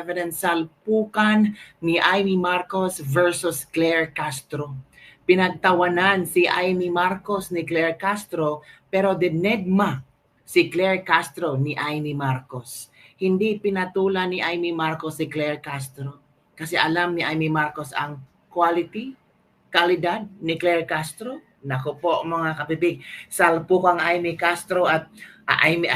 evidence salpukan ni Amy Marcos versus Claire Castro. Pinagtawanan si Amy Marcos ni Claire Castro pero dinedma si Claire Castro ni Amy Marcos. Hindi pinatulan ni Amy Marcos si Claire Castro kasi alam ni Amy Marcos ang kalidad ni Claire Castro. Naku po mga kapibig, salpukang Amy Castro at Amy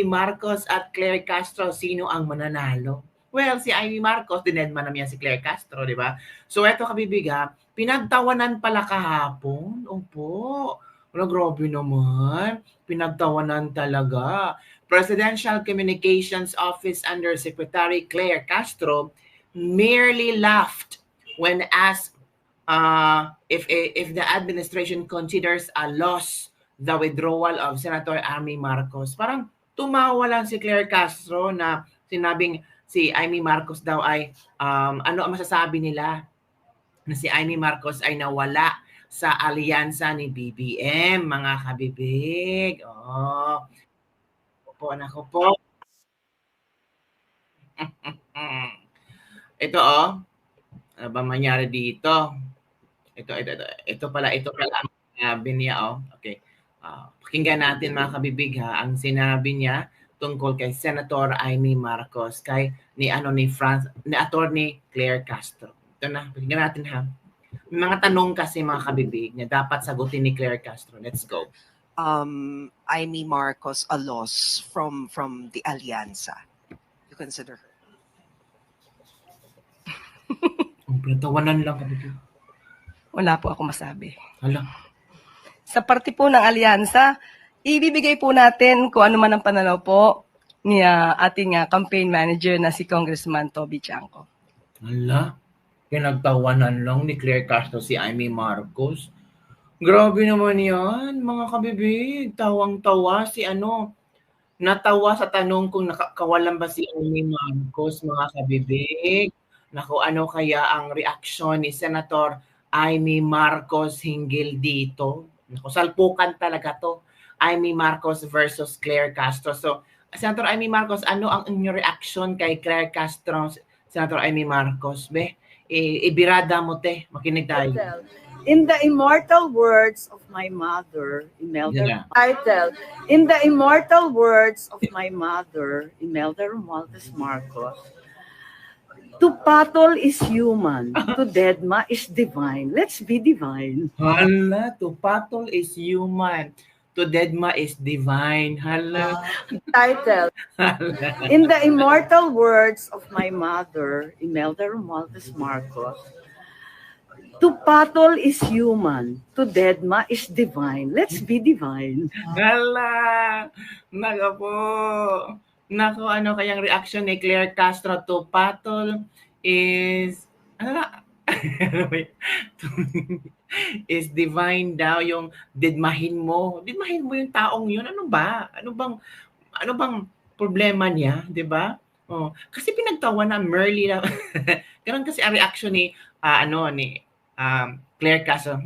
Marcos at Claire Castro, sino ang mananalo? Well, si Amy Marcos, dinedma naman si Claire Castro, di ba? So, eto kabibig ha, pinagtawanan pala kahapon. Opo. Wala, grabe naman. Pinagtawanan talaga. Presidential Communications Office Undersecretary Claire Castro merely laughed when asked if the administration considers a loss the withdrawal of Senator Amy Marcos. Parang tumawa lang si Claire Castro na sinabing si Amy Marcos daw ay ano ang masasabi nila na si Amy Marcos ay nawala sa alyansa ni BBM, mga kabibig. Oh. Nako po. Ito ano ba mangyari dito? Ito pala ang sinabi niya. Okay. Pakinggan natin mga kabibig ha, ang sinabi niya tungkol kay Senator Amy Marcos, ni Attorney Claire Castro. Ito na, pakinggan natin ha. May mga tanong kasi mga kabibig na dapat sagutin ni Claire Castro. Let's go. Amy Marcos a loss from the Alianza? You consider her? Pinatawanan lang kabibig. Wala po ako masabi. Hala. Sa parte po ng alyansa, ibibigay po natin kung ano man ang pananaw po ni ating campaign manager na si Congressman Toby Chanco. Hala, pinagtawanan lang ni Claire Castro si Amy Marcos. Grabe naman yan, mga kabibig. Tawang-tawa si natawa sa tanong kung nakakawalan ba si Amy Marcos, mga kabibig. Naku, ano kaya ang reaksyon ni Senator Amy Marcos hinggil dito? Naku, salpukan talaga to. Amy Marcos versus Claire Castro. So, Senator Amy Marcos, ano ang inyong reaction kay Claire Castro, Senator Amy Marcos? Ibirada mo te, makinig tayo. In the immortal words of my mother, Imelda Romualdez Marcos, to battle is human, to deadma is divine. Let's be divine. Hala, to battle is human, to deadma is divine. Hala. Title. In the immortal words of my mother, Imelda Romualdez Marcos, to battle is human, to deadma is divine. Let's be divine. Hala, naga po. Nako, ano kayang reaction ni Claire Castro to battle is is divine daw, yung didmahin mo yung taong yun. Ano bang problema niya, 'di ba? Kasi pinagtawa na merely lang. Ganun kasi ang reaction ni Claire Castro.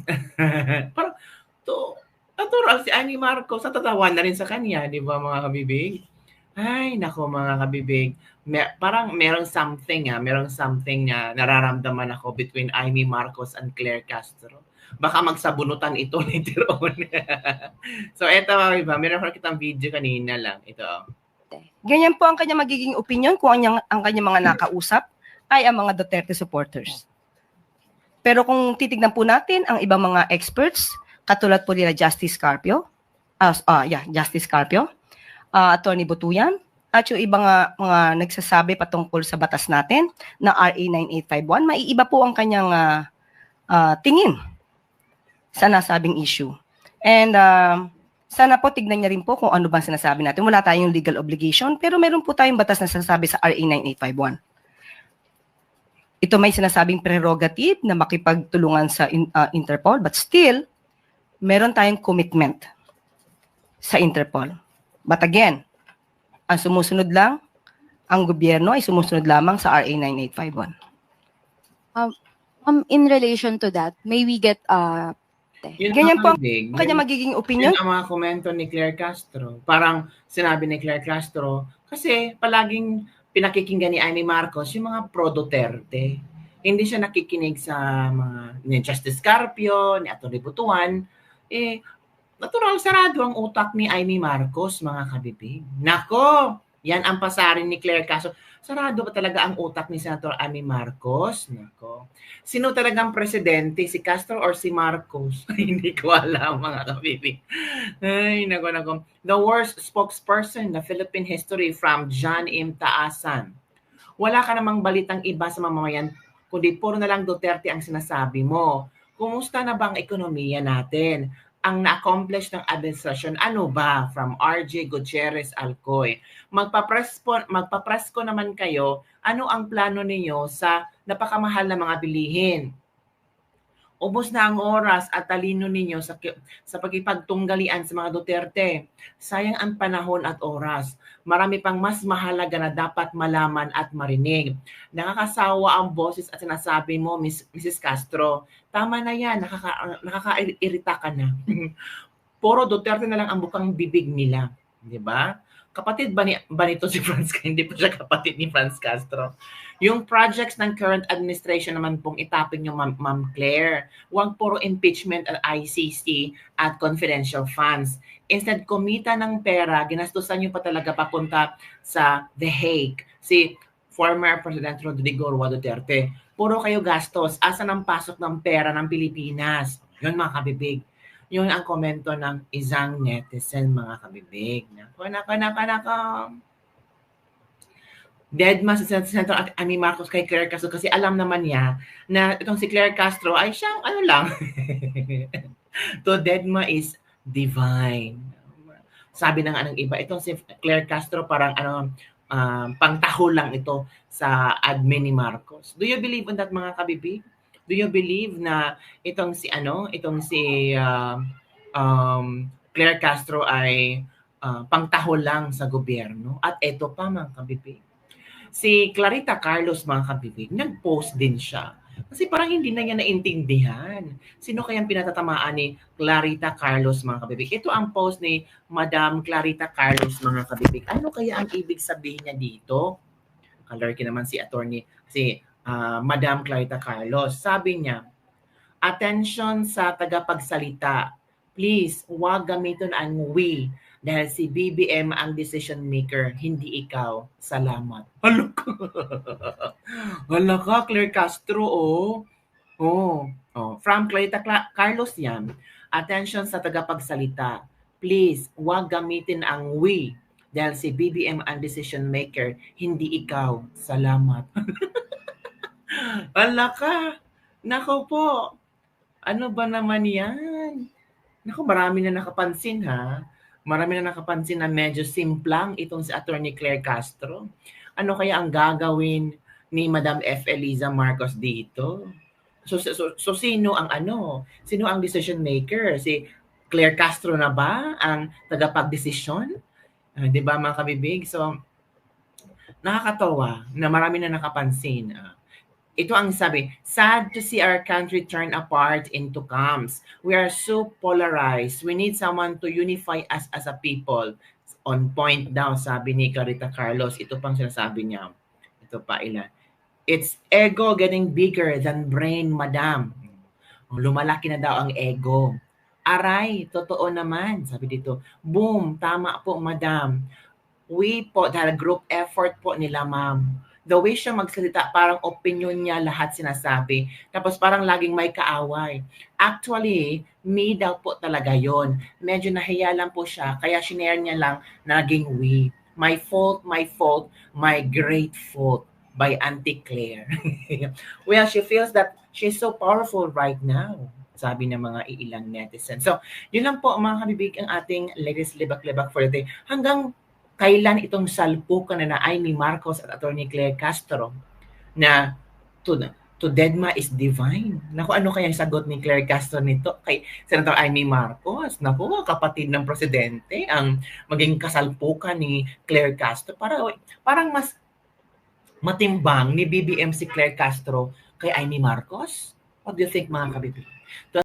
Parang natural si Amy Marcos, natatawa na rin sa kanya, 'di ba mga kabibig? Ay, nako mga kabibig. Parang merong something na nararamdaman ako between Amy Marcos and Claire Castro. Baka magsabunutan ito later on. So, eto mga iba. Meron ko kitang video kanina lang. Ito. Ganyan po ang kanya magiging opinion kung ang kanyang mga nakausap ay ang mga Duterte supporters. Pero kung titignan po natin ang ibang mga experts, katulad po nila Justice Carpio, Attorney Butuyan, at yung ibang mga nagsasabi patungkol sa batas natin na RA 9851, maiiba po ang kanyang tingin sa nasabing issue. And sana po tignan niya rin po kung ano bang sinasabi natin. Wala tayong legal obligation, pero meron po tayong batas na sinasabi sa RA 9851. Ito may sinasabing prerogative na makipagtulungan sa Interpol, but still, meron tayong commitment sa Interpol. But again, ang sumusunod lang, ang gobyerno ay sumusunod lamang sa RA 9851. In relation to that, may we get ganyan po ang kanya magiging opinion. Yun ang mga komento ni Claire Castro. Parang sinabi ni Claire Castro, kasi palaging pinakikinggan ni Amy Marcos yung mga pro-Duterte. Hindi siya nakikinig sa mga ni Justice Carpio, ni Atty. Butuan. Natural, sarado ang utak ni Amy Marcos, mga kabibig. Nako, yan ang pasarin ni Claire Castro. Sarado ba talaga ang utak ni Senator Amy Marcos? Nako. Sino talagang presidente? Si Castro or si Marcos? Hindi ko alam, mga kabibig. Ay, nako. The worst spokesperson in the Philippine history from John M. Taasan. Wala ka namang balitang iba sa mamamayan, kundi puro na lang Duterte ang sinasabi mo. Kumusta na ba ang ekonomiya natin? Ang na-accomplish ng administrasyon, ano ba? From RJ Gutierrez Alcoy. Magpapresko naman kayo, ano ang plano ninyo sa napakamahal na mga bilihin? Ubos na ang oras at talino ninyo sa pagkipagtunggalian sa mga Duterte. Sayang ang panahon at oras. Marami pang mas mahalaga na dapat malaman at marinig. Nakakasawa ang boses at sinasabi mo, Mrs. Castro. Tama na yan, nakakairita ka na. Puro Duterte na lang ang bukang bibig nila. Di ba? Kapatid ba nito si Franz? Hindi po siya kapatid ni Franz Castro. Yung projects ng current administration naman pong itapin nyo, Ma'am Claire. Huwag puro impeachment at ICC at confidential funds. Instead, kumita ng pera, ginastusan nyo pa talaga papunta sa The Hague. Si former President Rodrigo Roa Duterte. Puro kayo gastos. Asan ang pasok ng pera ng Pilipinas? Yun, mga kabibig. Yun ang komento ng isang netizen, mga kabibig. Naka. Deadma si Senator Amy Marcos kay Claire Castro kasi alam naman niya na itong si Claire Castro ay siyang ano lang. To deadma is divine. Sabi na nga ng iba, itong si Claire Castro parang pangtaho lang ito sa admin ni Marcos. Do you believe in that, mga kabibig? Do you believe na itong si Claire Castro ay pangtaho lang sa gobyerno? At eto pa, mga kabibig. Si Clarita Carlos, mga kabibig, nag-post din siya. Kasi parang hindi na niya naintindihan. Sino kayang pinatatamaan ni Clarita Carlos, mga kabibig? Ito ang post ni Madam Clarita Carlos, mga kabibig. Ano kaya ang ibig sabihin niya dito? Alerky naman si Madam Clarita Carlos. Sabi niya, attention sa tagapagsalita. Please, huwag gamitin ang we. Dahil si BBM ang decision maker, hindi ikaw. Salamat. Hala ka, Claire Castro, From Clarita Carlos yan. Attention sa tagapagsalita. Please, huwag gamitin ang we. Dahil si BBM ang decision maker, hindi ikaw. Salamat. Hala ka. Nako po. Ano ba naman yan? Nako, marami na nakapansin, ha? Marami na nakapansin na medyo simplang itong si Attorney Claire Castro. Ano kaya ang gagawin ni Madam F. Eliza Marcos dito? So sino ang decision maker? Si Claire Castro na ba ang tagapagdesisyon? 'Di ba, mga kabibig? So nakakatawa na marami na nakapansin. Ito ang sabi, sad to see our country turn apart into camps. We are so polarized. We need someone to unify us as a people. On point daw, sabi ni Clarita Carlos. Ito pang sinasabi niya. Ito pa ilan. It's ego getting bigger than brain, madam. Lumalaki na daw ang ego. Aray, totoo naman, sabi dito. Boom, tama po, madam. We po, dahil group effort po nila, ma'am. The way siya magsalita, parang opinion niya lahat sinasabi. Tapos parang laging may kaaway. Actually, me daw po talaga yon. Medyo nahiya lang po siya. Kaya shinare niya lang naging we. My fault, my great fault by Auntie Claire. Well, she feels that she's so powerful right now. Sabi ng mga iilang netizens. So, yun lang po, mga kabibig, ang ating latest libak-libak for the day. Hanggang kailan itong salpukan na Amy Marcos at Attorney Claire Castro na to deadma is divine. Naku, ano kaya yung sagot ni Claire Castro nito kay Senator Amy Marcos? Naku, kapatid ng presidente ang maging kasalpukan ni Claire Castro. Parang mas matimbang ni BBM si Claire Castro kay Amy Marcos? What do you think, mga kabibig?